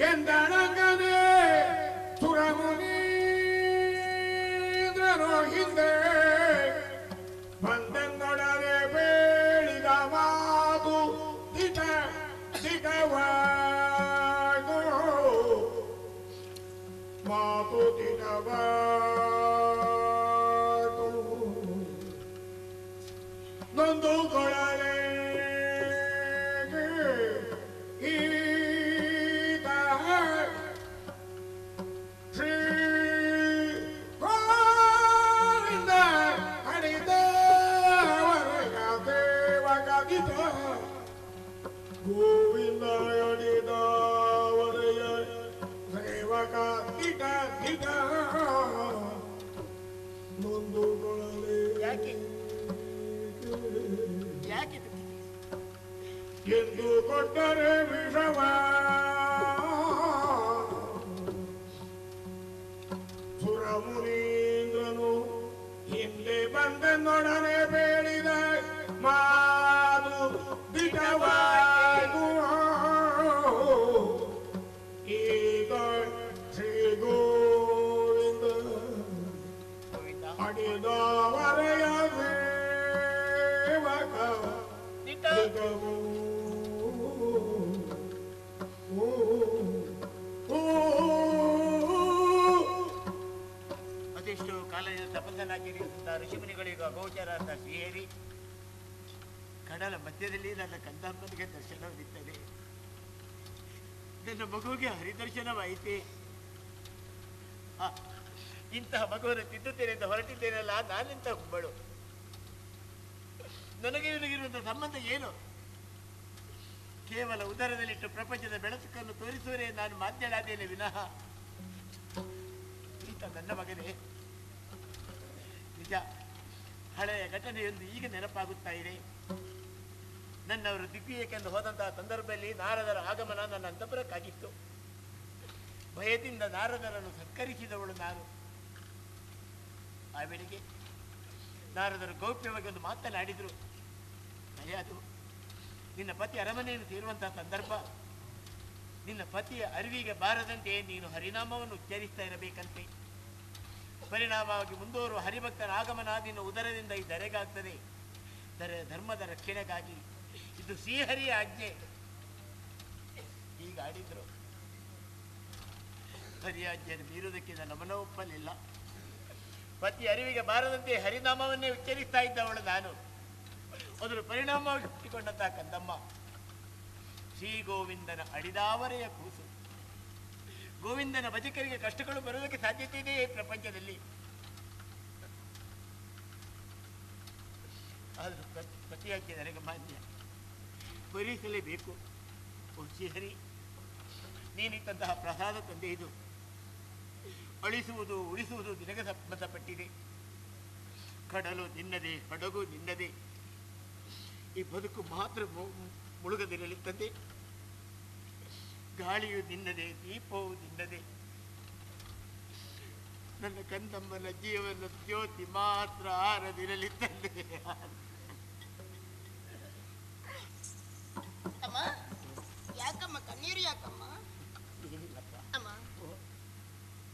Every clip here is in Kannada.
ಎಂದಣಗನೆ ಸುರಮುನೀಂದ್ರನು ಹಿಂದೆ ಬಂದೆನ್ನೊಡನೆ ಬೇಡಿದ ಮಾತು ದಿಟ ದಿಟವಾದು ಮಾತು ದಿಟವಾದು ನೊಂದು ಕೊಡಲೆ ಗೋವಿಂದಯಡಿದವರೆಯ ಸೇವಕ ದಿಟ ದಿಟ ನೊಂದುಕೊಳ್ಳಲೆ ಯಾಕೆ ಎಂದು ಕೊಟ್ಟರೆ ವಿಷವ ಸುರಮುನೀಂದ್ರನು ಹಿಂದೆ ಬಂದನೊಡನೆ ಬೇಡಿದ ಮಾತು ದಿಟವಾದು ಈಗ ಶ್ರೀ ಗೋವಿಂದ ಅಡಿದವರೆಯ ಸೇವಕ ದಿಟವು ಅದೆಷ್ಟು ಕಾಲದಿಂದ ತಪಸ್ಸನಾಗಿರುವಂತಹ ಋಷಿಮುನಿಗಳಿಗೂ ಅಗೋಚರ ಅಂತ ಶ್ರೀಹರಿ ಕಡಲ ಮಧ್ಯದಲ್ಲಿ ನನ್ನ ಕಂದಮ್ಮನಿಗೆ ದರ್ಶನವಿರುತ್ತದೆ. ನನ್ನ ಮಗುವಿಗೆ ಹರಿದರ್ಶನವಾಯಿತೆ. ಇಂತಹ ಮಗುವನ್ನು ತಿದ್ದುತ್ತೇನೆ ಅಂತ ಹೊರಟಿದ್ದೇನಲ್ಲ, ನಾನೆಂತ ಹುಬ್ಬಳು. ನನಗೆ ಇವನಿಗಿರುವಂತಹ ಸಂಬಂಧ ಏನು? ಕೇವಲ ಉದರದಲ್ಲಿಟ್ಟು ಪ್ರಪಂಚದ ಬೆಳಕನ್ನು ತೋರಿಸುವರೇ ನಾನು ಮಾತನಾಡೇನೆ ವಿನಃ ಈತ ನನ್ನ ಮಗನೇ. ನಿಜ, ಹಳೆಯ ಘಟನೆಯೊಂದು ಈಗ ನೆನಪಾಗುತ್ತಾ ಇದೆ. ನನ್ನವರು ದಿಗ್ವಿಜಯಕ್ಕೆಂದು ಹೋದಂತಹ ಸಂದರ್ಭದಲ್ಲಿ ನಾರದರ ಆಗಮನ ನನ್ನ ಅಂತಃಪುರಕ್ಕಾಗಿತ್ತು. ಭಯದಿಂದ ನಾರದರನ್ನು ಸತ್ಕರಿಸಿದವಳು ನಾನು. ಆ ವೇಳೆಗೆ ನಾರದರು ಗೌಪ್ಯವಾಗಿ ಒಂದು ಮಾತನಾಡಿದರು. ಭಯ ಅದು ನಿನ್ನ ಪತಿ ಅರಮನೆಯನ್ನು ಸೇರುವಂತಹ ಸಂದರ್ಭ. ನಿನ್ನ ಪತಿಯ ಅರಿವಿಗೆ ಬಾರದಂತೆ ನೀನು ಹರಿನಾಮವನ್ನು ಉಚ್ಚರಿಸ್ತಾ ಇರಬೇಕಂತೆ. ಪರಿಣಾಮವಾಗಿ ಮುಂದುವರುವ ಹರಿಭಕ್ತರ ಆಗಮನ ನಿನ್ನ ಉದರದಿಂದ ಈ ಧರೆಗಾಗ್ತದೆ. ಧರ್ಮದ ರಕ್ಷಣೆಗಾಗಿ ಇದು ಶ್ರೀಹರಿಯ ಆಜ್ಞೆ. ಈಗ ಆಡಿದ್ರು. ಹರಿಯಾಜ್ಞೆಯನ್ನು ಮೀರುವುದಕ್ಕೆ ನನ್ನ ಮನ ಒಪ್ಪಲಿಲ್ಲ. ಪತಿ ಅರಿವಿಗೆ ಬಾರದಂತೆ ಹರಿನಾಮವನ್ನೇ ಉಚ್ಚರಿಸ್ತಾ ಇದ್ದವಳು ನಾನು. ಅದರ ಪರಿಣಾಮವಾಗಿ ಹುಟ್ಟಿಕೊಂಡಂತಹ ಕಂದಮ್ಮ ಶ್ರೀ ಗೋವಿಂದನ ಅಡಿದಾವರೆಯ ಕೂಸು. ಗೋವಿಂದನ ಭಜಕರಿಗೆ ಕಷ್ಟಗಳು ಬರುವುದಕ್ಕೆ ಸಾಧ್ಯತೆ ಇದೆ ಈ ಪ್ರಪಂಚದಲ್ಲಿ. ಆದರೂ ಪತಿಯಾಗಿ ನನಗೆ ಮಾನ್ಯ ಭರಿಸಲೇಬೇಕು. ಓ ಶ್ರೀಹರಿ, ನೀನಿತ್ತಂತಹ ಪ್ರಸಾದ ತಂದೆ ಇದು. ಅಳಿಸುವುದು ಉಳಿಸುವುದು ನಿನಗೆ ಸಂಬಂಧಪಟ್ಟಿದೆ. ಕಡಲು ನಿನ್ನದೇ, ಹಡಗು ನಿನ್ನದೇ. ಈ ಬದುಕು ಮಾತ್ರ ಮುಳುಗದಿರಲಿ ತಂದೆ. ಗಾಳಿಯು ನಿನ್ನದೇ, ದೀಪವು ನಿನ್ನದೇ. ನನ್ನ ಕಂದಮ್ಮನ ಜೀವನ ಜ್ಯೋತಿ ಮಾತ್ರ ಆರದಿರಲಿ ತಂದೆ. ಅಮ್ಮ, ಯಾಕಮ್ಮ ಕಣ್ಣೀರು? ಯಾಕಮ್ಮ? ಏನಿಲ್ಲಪ್ಪ. ಅಮ್ಮ,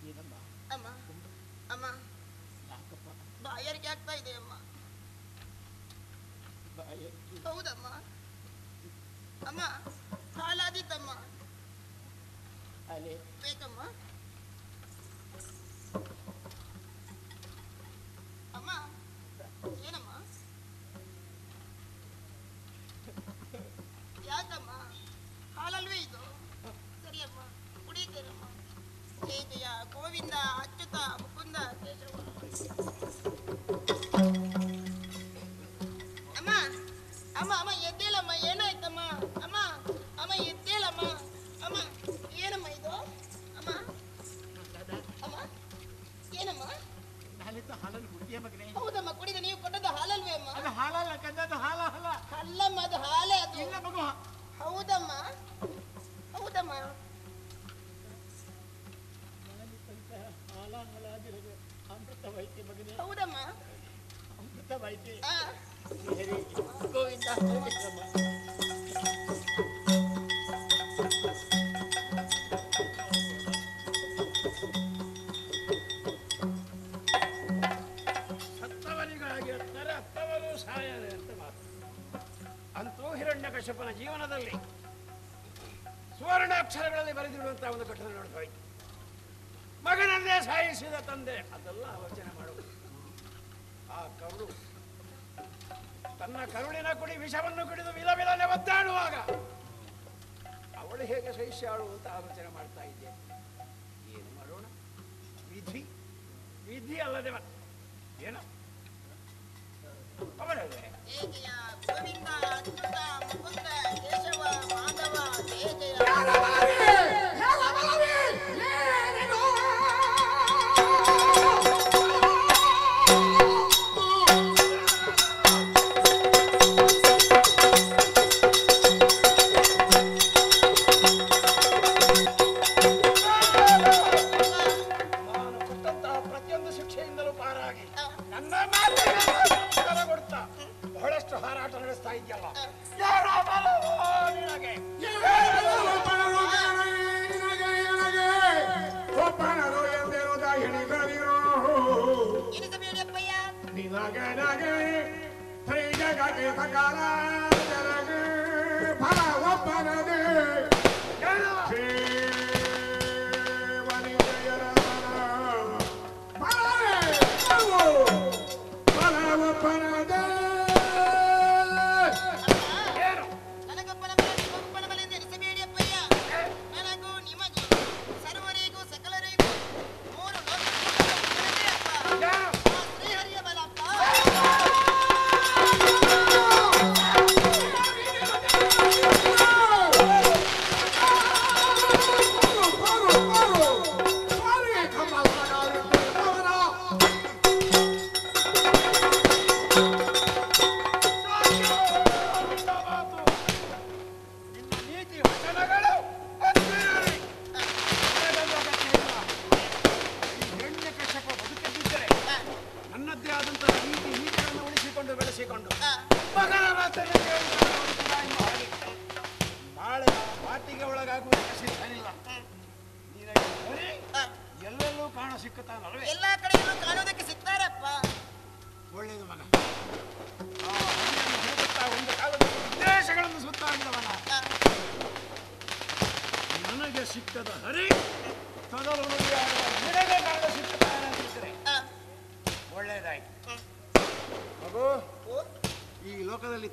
ಏನಮ್ಮ? ಅಮ್ಮ, ಅಮ್ಮ, ಯಾಕಪ್ಪ? ಬಾಯಾರಿಕೆ ಆಗ್ತಾ ಇದೆ ಅಮ್ಮ. ಹೌದಮ್ಮ. ಅಮ್ಮ, ಹಾಲಾದಿತ್ತಮ್ಮ. ಬೇಕಮ್ಮ. ಅಮ್ಮ, ಏನಮ್ಮ? ಯಾಕಮ್ಮ? ಹಾಲಲ್ವೇ ಇದು? ಸರಿಯಮ್ಮ, ಕುಡಿಯುತ್ತೇನಮ್ಮ. ಜಯ ಜಯ ಗೋವಿಂದ ಅಚ್ಯುತ ಮುಕುಂದ ಕೇಶವ. ಅಮ್ಮ, ಅಮ್ಮ, ಅಮ್ಮ ಎದ್ದೇಳಮ್ಮ. ಏನಾಯ್ತಮ್ಮ? ಅಮ್ಮ, ಅಮ್ಮ ಎದ್ದೇಳಮ್ಮ. ಅಮ್ಮ, ಏನಮ್ಮ ಇದು? ಅಮ್ಮ, ಅಮ್ಮ, ಏನಮ್ಮ? ಹಾಲಲ್ಲಿ ಕುಡಿಯ ಮಗನೇ. ಹೌದಮ್ಮ, ಕುಡಿದ. ನೀವು ಕೊಟ್ಟದ್ದು ಹಾಲಲ್ವೇ ಅಮ್ಮ? ಅದು ಹಾಲಲ್ಲ ಕಂದದ್ದು, ಹಾಲ ಹಾಲ ಅಲ್ಲಮ್ಮ, ಅದು ಹಾಲೇ. ಅದು ಇಲ್ಲ ಮಗು. ಹೌದಮ್ಮ, ಹೌದಮ್ಮ. ಹಾಲ ಹಾಲಾದಿರೋದು ಅಮೃತವೈತೆ ಮಗನೇ. ಹೌದಮ್ಮ, ಅಮೃತವೈತೆ. ಗೋವಿಂದ. ಹಿರಣ್ಯಕಶಪನ ಜೀವನದಲ್ಲಿ ಸುವರ್ಣಾಕ್ಷರಗಳಲ್ಲಿ ಬರೆದಿರುವಂತಹ ಒಂದು ಘಟನೆ ನೋಡ್ತಾ ಇತ್ತು. ಮಗನನ್ನೇ ಸಾಯಿಸಿದ ತಂದೆ ಅದೆಲ್ಲ ಆಲೋಚನೆ ಮಾಡುವುದು. ಆ ಕರುಳು ತನ್ನ ಕರುಳಿನ ಕುಡಿ ವಿಷವನ್ನು ಕುಡಿದು ವಿಲವಿಲನೆ ಒದ್ದಾಡುವಾಗ ಅವಳು ಹೇಗೆ ಸಹಿಸ್ಯಾಳು ಅಂತ ಆಲೋಚನೆ ಮಾಡ್ತಾ ಇದ್ದೆ. ಏನು ಮಾಡೋಣ, ವಿಧಿ ವಿಧಿ ಅಲ್ಲದೆ ಏನು ಅವರಲ್ಲೇ ಜಯ ಗೋವಿಂದ ಅಚ್ಯುತ ಮುಕುಂದ ಕೇಶವ ಮಾಧವ ಜಯ ಜಯ. ನಾನು ಕೊಟ್ಟಂತಹ ಪ್ರತಿಯೊಂದು ಶಿಕ್ಷೆಯಿಂದಲೂ ಪಾರಾಗಿ ನನ್ನ ಮಾತಿಗೆ ಕೊಡ್ತಾ ಬಹಳಷ್ಟು ಹಾರಾಟ ನಡೆಸ್ತಾ ಇದೆಯಲ್ಲ. ಯಾರ ಬಲವೋ ನಿನಗೆ? ಒಬ್ಬನರು ಎಂದಿರುವುದ ಹಿಡಿದರಿರೋ ಇರಿಸಬೇಡಪ್ಪಯ್ಯ. ನಿನಗೆ ನಗೆ ತ್ರಿಜಗಕ್ಕೆ ಸಕಾಲ ಜನಗೆ ಫಲ ಒಬ್ಬನದೇ ನನಗೊಬ್ಬನ ಒಬ್ಬನ ಬಲೆಯಿಂದ ಇರಿಸಬೇಡಪ್ಪಯ್ಯ. ನನಗೂ ನಿಮಗೂ ಸರ್ವರಿಗೂ ಸಕಲರಿಗೂ ಮೂರು ಲೋಕ ಶ್ರೀಹರಿಯ ಬಲಪ್ಪ. ನಿನ್ನ ನೀತಿ ವಚನಗಳು ಅದ್ಭುತವೇ. ನನಗೊಂದು ಅಗತ್ಯ ಇಲ್ಲ. ಈ ಹಿರಣ್ಯಕಶಪ ಬದುಕದಿದ್ದರೆ ನನ್ನದೇ ಆದಂತಹ ನೀತಿಗಳನ್ನು ಉಳಿಸಿಕೊಂಡು ಬೆಳೆಸಿಕೊಂಡು ಮಗನ ಮಾತನ್ನು ಕೇಳಿಕೊಂಡು ಬದುಕುವ ಹಾಗೆ ನಾಳೆ ಮಾತಿಗೆ ಒಳಗಾಗುವುದಕ್ಕೆ ಸಿದ್ಧನಿಲ್ಲ. ನಿನಗೆ ಬರೀ ಎಲ್ಲೆಲ್ಲೂ ಕಾಣ ಸಿಕ್ಕುತ್ತಾನಲ್ವೇ? ಎಲ್ಲಾ ಕಡೆಯಲ್ಲೂ ಕಾಣೋದಕ್ಕೆ ಸಿಗ್ತಾರಪ್ಪ. ಒಳ್ಳೆಯದು ಮಗ. ಆ ಹರಿಯನ್ನು ಹುಡುಕುತ್ತಾ ಒಂದು ಕಾಲದಲ್ಲಿ ವಿದೇಶಗಳನ್ನು ಸುತ್ತಾಡಿದವನ ನನಗೆ ಸಿಕ್ಕದ ಹರಿ ತೊದಲು ನುಡಿಯಾಡುವ ನಿನಗೆ ಕಾಣ ಸಿಕ್ಕುತ್ತಾನೆ ಅಂತಿದ್ರೆ ಒಳ್ಳೆಯದಾಯ್ತು. ಮಗು, ಈ ಲೋಕದಲ್ಲಿ